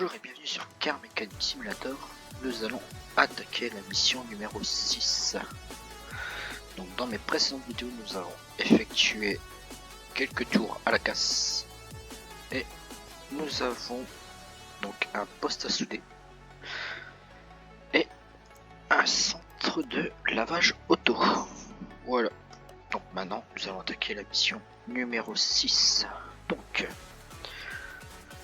Bonjour et bienvenue sur Car Mechanic Simulator. Nous allons attaquer la mission numéro 6. Donc dans mes précédentes vidéos, nous avons effectué quelques tours à la casse. Et nous avons donc un poste à souder. Et un centre de lavage auto. Voilà. Donc maintenant, nous allons attaquer la mission numéro 6. Donc...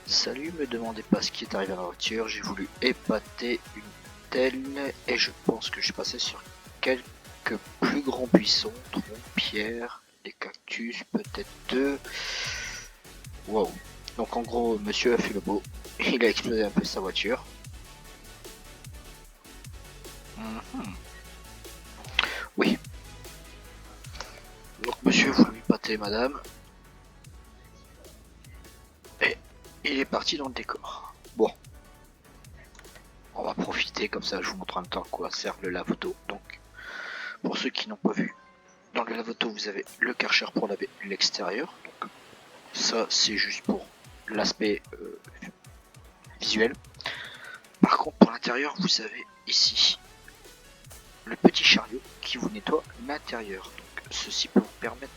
Salut, me demandez pas ce qui est arrivé à la voiture, j'ai voulu épater une telle et je pense que je passais sur quelques plus grands buissons, troncs, pierres, des cactus, peut-être deux. Waouh. Donc en gros, monsieur a fait le beau, il a explosé un peu sa voiture. Oui. Donc monsieur a voulu épater madame. Il est parti dans le décor. Bon. On va profiter, comme ça je vous montre en même temps à quoi sert le lave-auto. Donc, pour ceux qui n'ont pas vu, dans le lave-auto vous avez le Karcher pour laver l'extérieur. Donc, ça c'est juste pour l'aspect visuel. Par contre, pour l'intérieur, vous avez ici le petit chariot qui vous nettoie l'intérieur. Donc, ceci peut vous permettre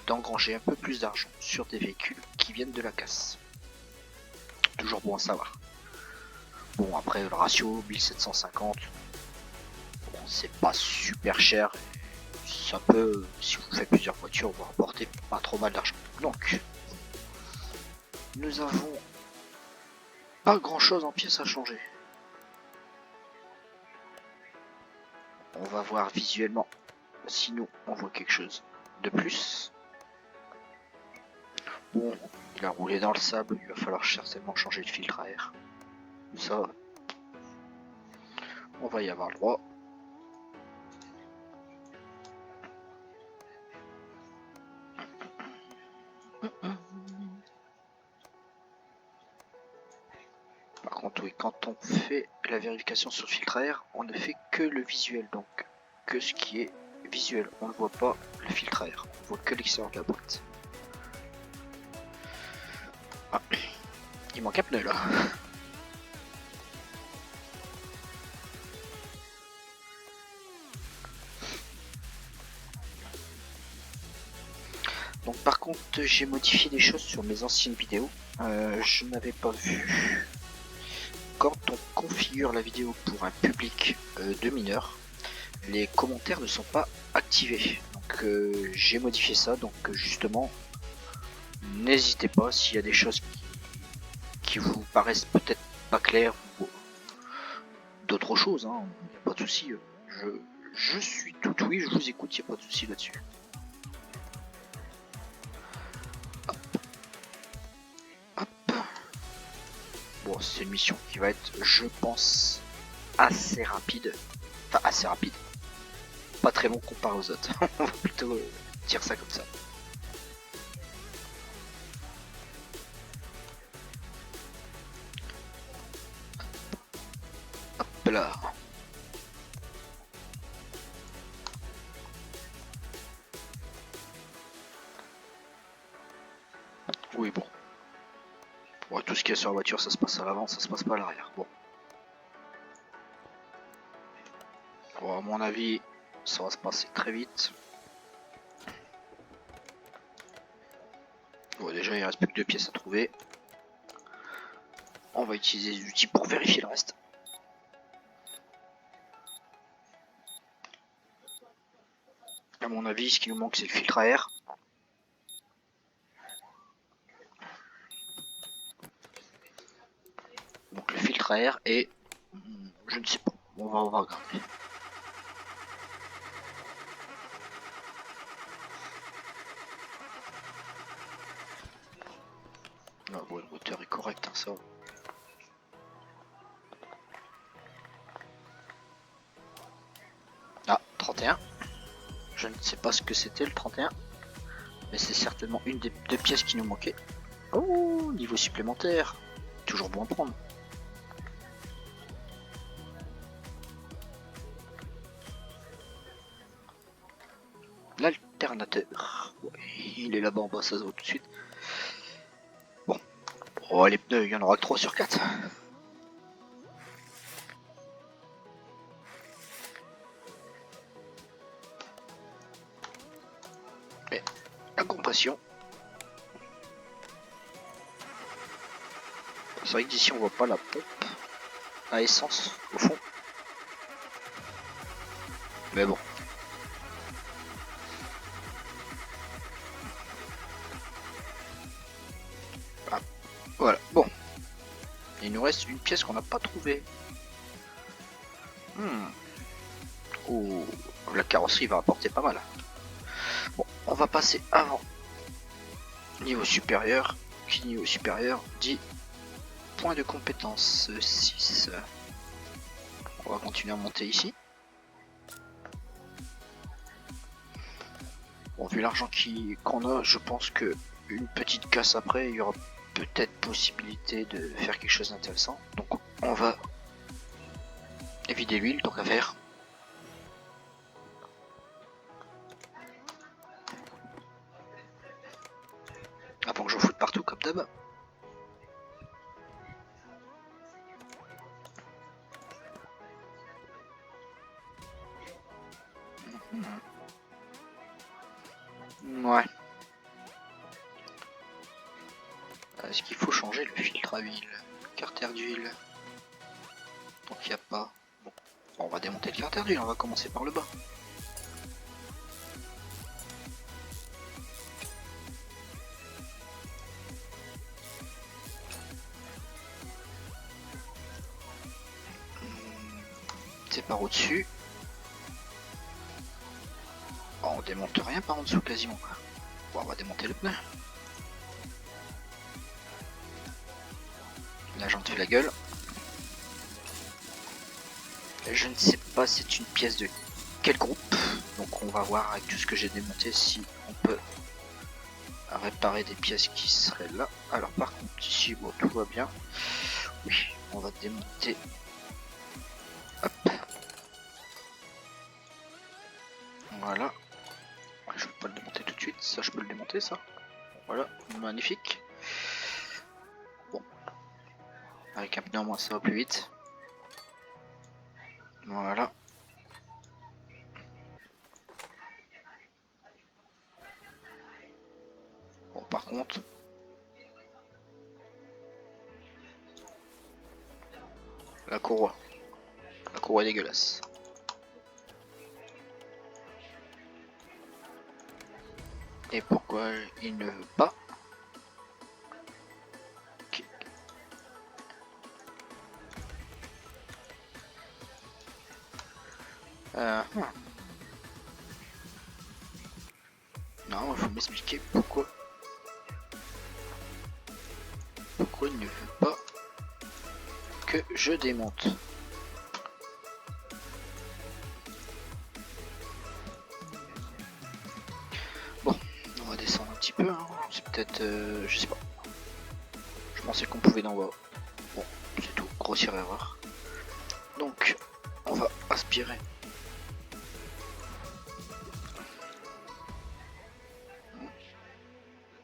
d'engranger un peu plus d'argent sur des véhicules qui viennent de la casse. Toujours bon à savoir. Bon, après le ratio 1750, bon, c'est pas super cher. Ça peut, si vous faites plusieurs voitures, vous rapporter pas trop mal d'argent. Donc, nous avons pas grand chose en pièces à changer. On va voir visuellement si nous on voit quelque chose de plus. Bon, il a roulé dans le sable, il va falloir certainement changer de filtre à air. Ça, on va y avoir le droit. Par contre, oui, quand on fait la vérification sur le filtre à air, on ne fait que le visuel, donc que ce qui est visuel. On ne voit pas le filtre à air, on voit que l'extérieur de la boîte. Ah, il manque un pneu là. Donc par contre, j'ai modifié des choses sur mes anciennes vidéos. Je n'avais pas vu. Quand on configure la vidéo pour un public de mineurs, les commentaires ne sont pas activés. Donc j'ai modifié ça. Donc justement, n'hésitez pas s'il y a des choses qui vous paraissent peut-être pas claires ou d'autres choses. Hein, pas de souci. Je suis tout oui, je vous écoute. Il n'y a pas de souci là-dessus. Bon, c'est une mission qui va être, je pense, assez rapide. Enfin, assez rapide. Pas très long comparé aux autres. On va plutôt dire ça comme ça. Hop là. Oui, bon. Bon, tout ce qu'il y a sur la voiture, ça se passe à l'avant, ça se passe pas à l'arrière. Bon. Bon, à mon avis, ça va se passer très vite. Bon, déjà, il reste plus que 2 pièces à trouver. On va utiliser les outils pour vérifier le reste. À mon avis, ce qui nous manque, c'est le filtre à air. Donc le filtre à air et... je ne sais pas. On va regarder. Ah, bon, le moteur est correct, hein, ça. Ah, 31. Je ne sais pas ce que c'était le 31. Mais c'est certainement une des 2 pièces qui nous manquait. Oh, niveau supplémentaire. Toujours bon à prendre. L'alternateur. Ouais, il est là-bas en bas, ça se voit tout de suite. Bon. Oh, les pneus, il y en aura que 3 sur 4. C'est vrai que d'ici on voit pas la pompe à essence au fond. Mais bon. Ah, voilà, bon. Il nous reste une pièce qu'on n'a pas trouvée. Oh, la carrosserie va apporter pas mal. Bon, on va passer avant. Niveau supérieur. Qui niveau supérieur dit point de compétence 6. On va continuer à monter ici. Bon, vu l'argent qu'on a, je pense que une petite casse après, il y aura peut-être possibilité de faire quelque chose d'intéressant. Donc on va vider l'huile, donc à faire. Avant que j'en foute partout comme d'hab. Ouais. Est-ce qu'il faut changer le filtre à huile? Carter d'huile. Donc il n'y a pas. Bon, on va démonter le carter d'huile, on va commencer par le bas. C'est par au-dessus. Oh, on démonte rien par en dessous quasiment. Bon, on va démonter le pneu. La jante fait la gueule. Je ne sais pas c'est une pièce de quel groupe. Donc on va voir avec tout ce que j'ai démonté si on peut réparer des pièces qui seraient là. Alors par contre ici bon, tout va bien. Oui, on va démonter. Hop. Voilà. Je peux pas le démonter tout de suite. Ça je peux le démonter ça. Voilà, magnifique. Bon. Avec un pneu en moins ça va plus vite. Voilà. Bon par contre. La courroie. La courroie est dégueulasse. Et pourquoi il ne veut pas? Okay. Non, il faut m'expliquer pourquoi. Pourquoi il ne veut pas que je démonte. Bon, on va descendre un petit peu. Hein. C'est peut-être, je sais pas. Je pensais qu'on pouvait d'en haut. Bon, c'est tout. Grossière erreur. Donc, on va aspirer.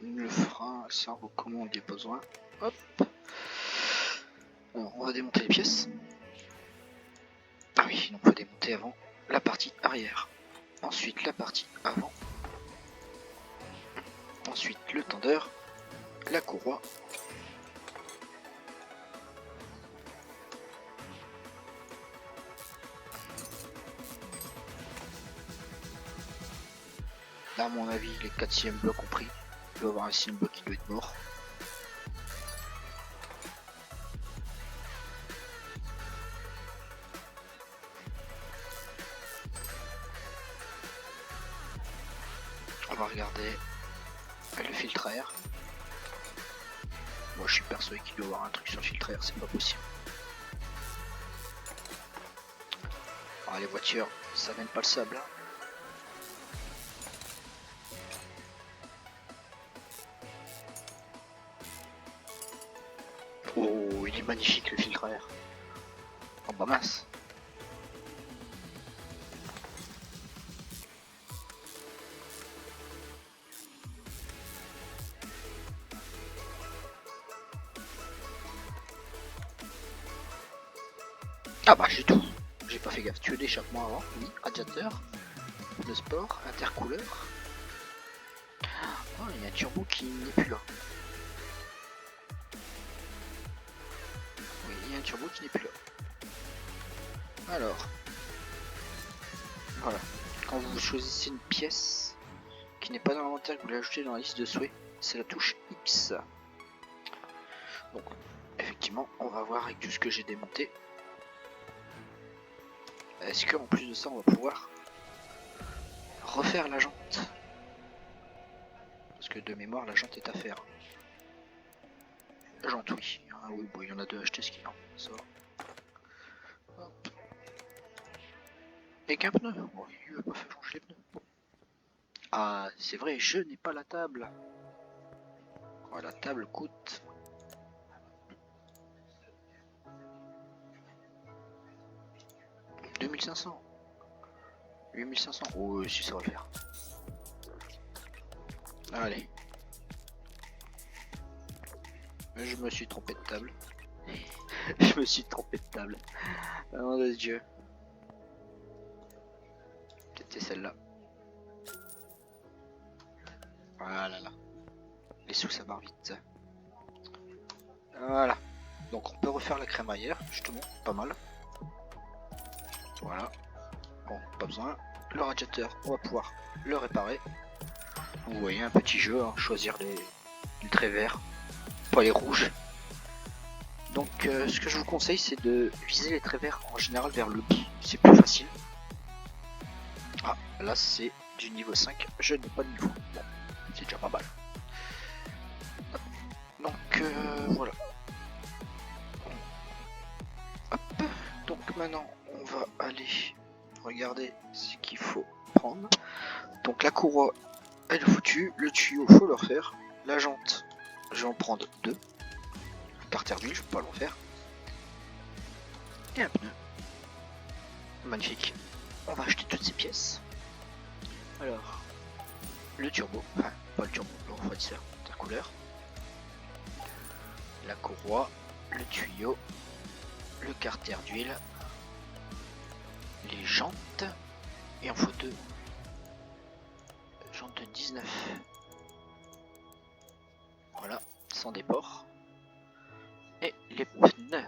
Le frein, cerveau comment on a besoin. Hop. Alors, on va démonter les pièces. Ah oui, donc on va démonter avant la partie arrière. Ensuite la partie avant. Ensuite le tendeur, la courroie. Là à mon avis les 4e blocs ont pris. Il doit y avoir un 6e bloc qui doit être mort. On va regarder le filtre à air. Moi je suis persuadé qu'il doit y avoir un truc sur le filtre à air, c'est pas possible. Alors les voitures, ça n'aime pas le sable. Hein. Oh, il est magnifique le filtre à air. Oh bah mince. Ah bah j'ai tout. J'ai pas fait gaffe. Tuyau d'échappement avant. Oui, radiateur. De sport, intercouleur. Oh, il y a un turbo qui n'est plus là. turbo qui n'est plus là. Alors, voilà. Quand vous choisissez une pièce qui n'est pas dans l'inventaire, que vous l'ajoutez dans la liste de souhaits, c'est la touche X. Donc, effectivement, on va voir avec tout ce que j'ai démonté. Est-ce qu'en plus de ça, on va pouvoir refaire la jante? Parce que de mémoire, la jante est à faire. Jante, oui. Ah oui, bon, il y en a deux à acheter, ce qui en ça va. Hop. Et qu'un pneu. Bon, il va pas faire changer les pneus. Bon. Ah, c'est vrai, je n'ai pas la table. Oh, la table coûte... $2500. 8500. Oh, si ça va le faire. Allez. Je me suis trompé de table. Je me suis trompé de table. Oh de Dieu. C'était celle-là. Voilà là. Les sous ça barre vite. Voilà. Donc on peut refaire la crémaillère, justement, pas mal. Voilà. Bon, pas besoin. Le radiateur, on va pouvoir le réparer. Vous voyez un petit jeu, hein, choisir les traits verts, pas les rouges. Donc ce que je vous conseille, c'est de viser les traits verts en général vers le bas, c'est plus facile. Ah, là c'est du niveau 5, je n'ai pas de niveau. Bon, c'est déjà pas mal. Donc voilà. Hop. Donc maintenant on va aller regarder ce qu'il faut prendre. Donc la courroie elle est foutue, le tuyau faut le refaire, la jante je vais en prendre 2, carter d'huile je peux pas l'en faire, et un pneu. Magnifique. On va acheter toutes ces pièces. Alors, le turbo, enfin pas le turbo, le refroidisseur, intercouleur, la courroie, le tuyau, le carter d'huile, les jantes, et en faut 2 jantes 19. Voilà, sans déport. Et les pneus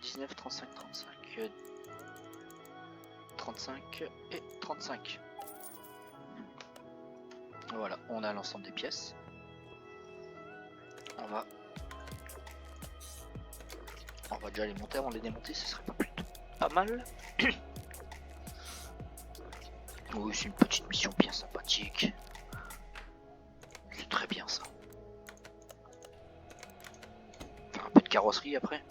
19, 35, 35, 35 et 35. Voilà, on a l'ensemble des pièces. On va déjà les monter avant de les démonter, ce serait pas plutôt pas mal. Oui, c'est une petite mission bien sympathique. C'est très bien ça. Faire un peu de carrosserie après.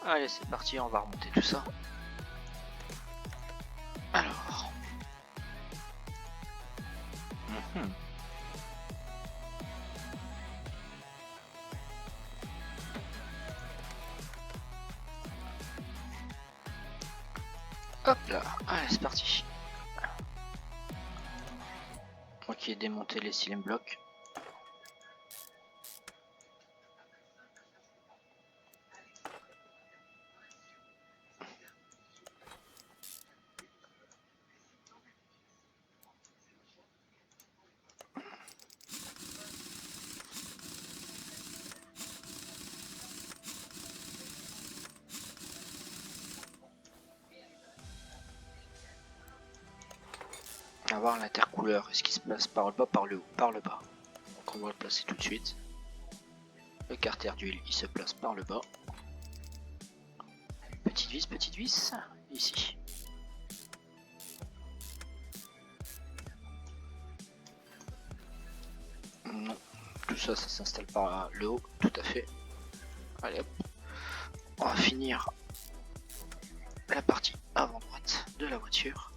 Allez, c'est parti, on va remonter tout ça. Alors. Hop là, allez, c'est parti. Moi qui ai démonté les cylindres blocs. On va voir l'intercouleur, est-ce qu'il se place par le bas, par le haut, par le bas. Donc on va le placer tout de suite. Le carter d'huile, il se place par le bas. Petite vis, ici. Non, tout ça, ça s'installe par le haut, tout à fait. Allez hop, on va finir la partie avant droite de la voiture.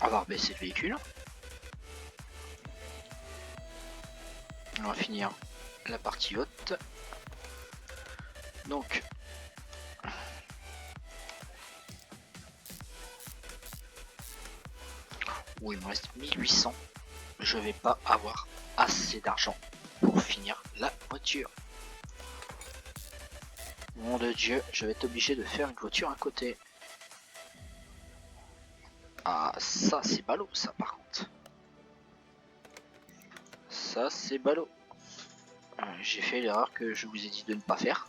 On va rebaisser le véhicule. On va finir la partie haute. Donc, oui, il me reste 1800. Je vais pas avoir assez d'argent pour finir la voiture. Mon de Dieu, je vais être obligé de faire une voiture à côté. Ah, ça c'est ballot, ça par contre. Ça c'est ballot. J'ai fait l'erreur que je vous ai dit de ne pas faire.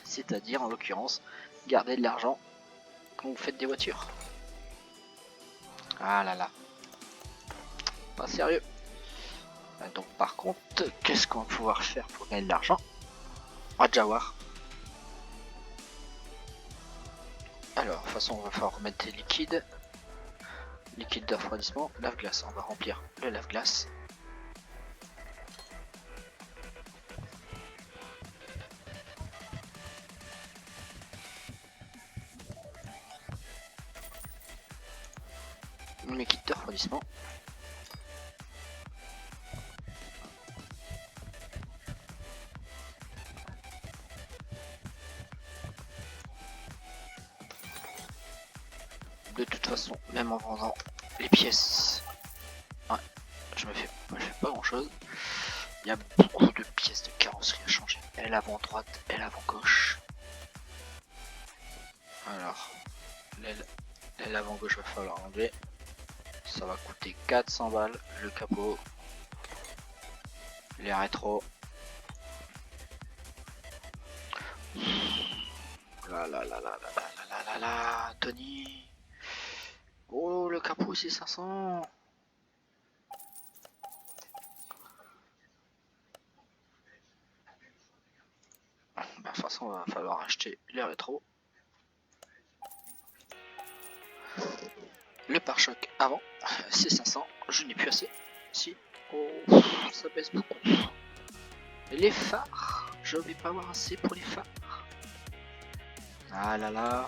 C'est-à-dire, en l'occurrence, garder de l'argent quand vous faites des voitures. Ah là là. Pas sérieux. Donc par contre, qu'est-ce qu'on va pouvoir faire pour gagner de l'argent? On va déjà voir. Alors, de toute façon, on va falloir remettre des liquides. Liquide de refroidissement, lave-glace. On va remplir le lave-glace. Liquide de refroidissement. De toute façon, même en vendant les pièces, ouais, je me fais pas grand chose. Il y a beaucoup de pièces de carrosserie à changer. Elle avant droite, elle avant gauche. Alors, l'aile avant gauche va falloir enlever. Ça va coûter 400 balles. Le capot, les rétros. Là là là là là là là là là, Tony. Oh, le capot c'est 500. Bah, de toute façon, il va falloir acheter les rétros. Le pare-choc avant, c'est 500. Je n'ai plus assez. Si. Oh, ça baisse beaucoup. Et les phares, je vais pas avoir assez pour les phares. Ah là là.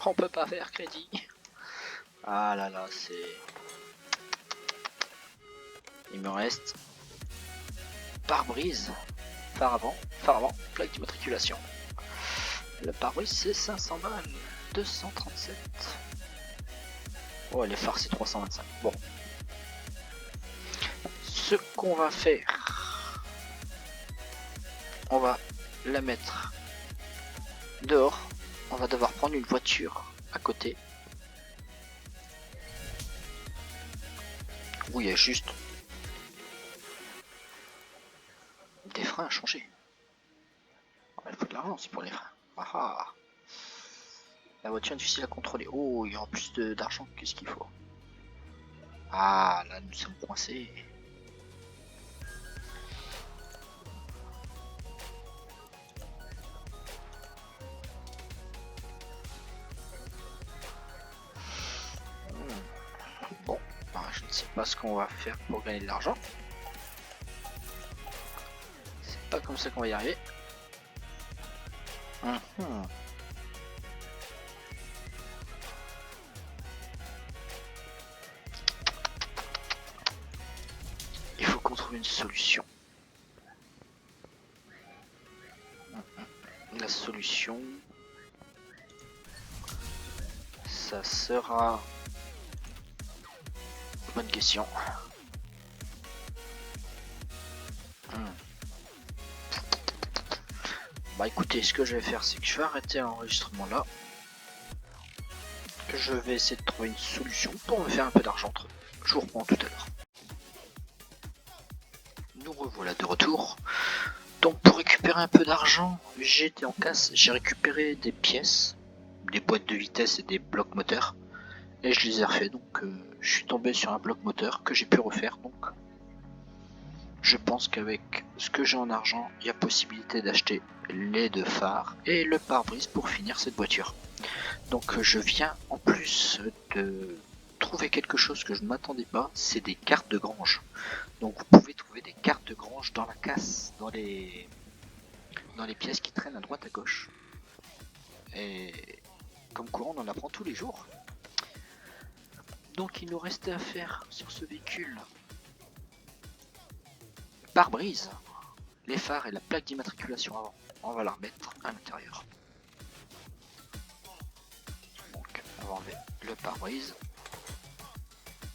On peut pas faire crédit. Ah là là, c'est... Il me reste pare-brise, phare avant, plaque d'immatriculation. Le pare-brise c'est 500 balles, 237. Oh, les phares c'est 325. Bon. Ce qu'on va faire, on va la mettre dehors. On va devoir prendre une voiture à côté. Où il y a juste des freins à changer. Il faut de l'argent aussi pour les freins. Ah ah. La voiture est difficile à contrôler. Oh, il y aura plus d'argent. Qu'est-ce qu'il faut? Ah, là nous sommes coincés. Bon, bah, je ne sais pas ce qu'on va faire pour gagner de l'argent. C'est pas comme ça qu'on va y arriver. Il faut qu'on trouve une solution. La solution, ça sera... Bonne question. Bah écoutez, ce que je vais faire, c'est que je vais arrêter l'enregistrement là. Je vais essayer de trouver une solution pour me faire un peu d'argent entre eux. Je vous reprends tout à l'heure. Nous revoilà de retour. Donc pour récupérer un peu d'argent, j'étais en casse, j'ai récupéré des pièces, des boîtes de vitesse et des blocs moteurs. Et je les ai refait, donc je suis tombé sur un bloc moteur que j'ai pu refaire. Donc je pense qu'avec ce que j'ai en argent, il y a possibilité d'acheter les deux phares et le pare-brise pour finir cette voiture. Donc je viens en plus de trouver quelque chose que je ne m'attendais pas, c'est des cartes de grange. Donc vous pouvez trouver des cartes de grange dans la casse, dans les dans les pièces qui traînent à droite à gauche. Et comme courant, on en apprend tous les jours. Donc il nous restait à faire sur ce véhicule le pare-brise, les phares et la plaque d'immatriculation avant. On va la remettre à l'intérieur. Donc on va enlever le pare-brise.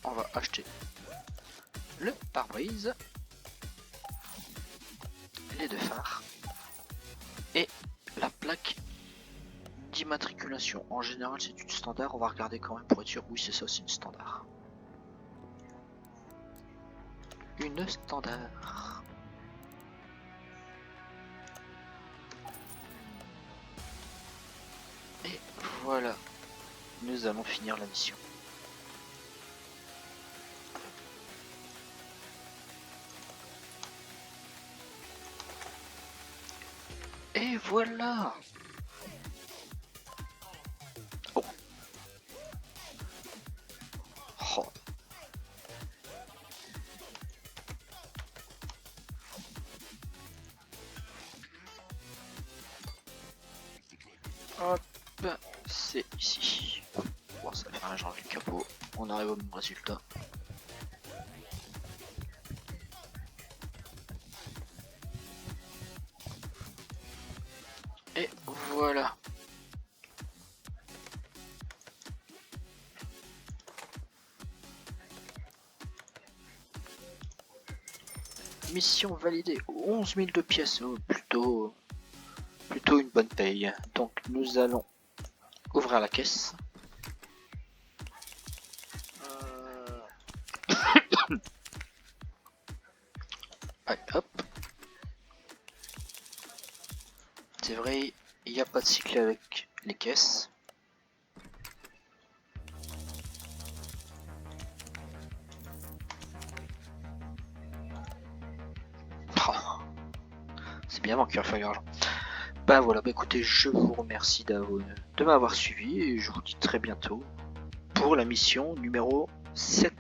On va acheter le pare-brise, les deux phares et la plaque d'immatriculation. En général c'est une standard, on va regarder quand même pour être sûr. Oui c'est ça, c'est une standard. Une standard. Et voilà, nous allons finir la mission. Et voilà. Oh. Oh. Hop, c'est ici. Bon, ça fait un genre le capot. On arrive au même résultat. Et voilà. Mission validée. 11 000 de pièces. Oh, plutôt une bonne paye. Donc nous allons ouvrir la caisse. Allez, hop. C'est vrai, il n'y a pas de cycle avec les caisses. Oh, c'est bien manqué un feuille d'argent. Bah voilà, bah écoutez, je vous remercie de m'avoir suivi et je vous dis très bientôt pour la mission numéro 7.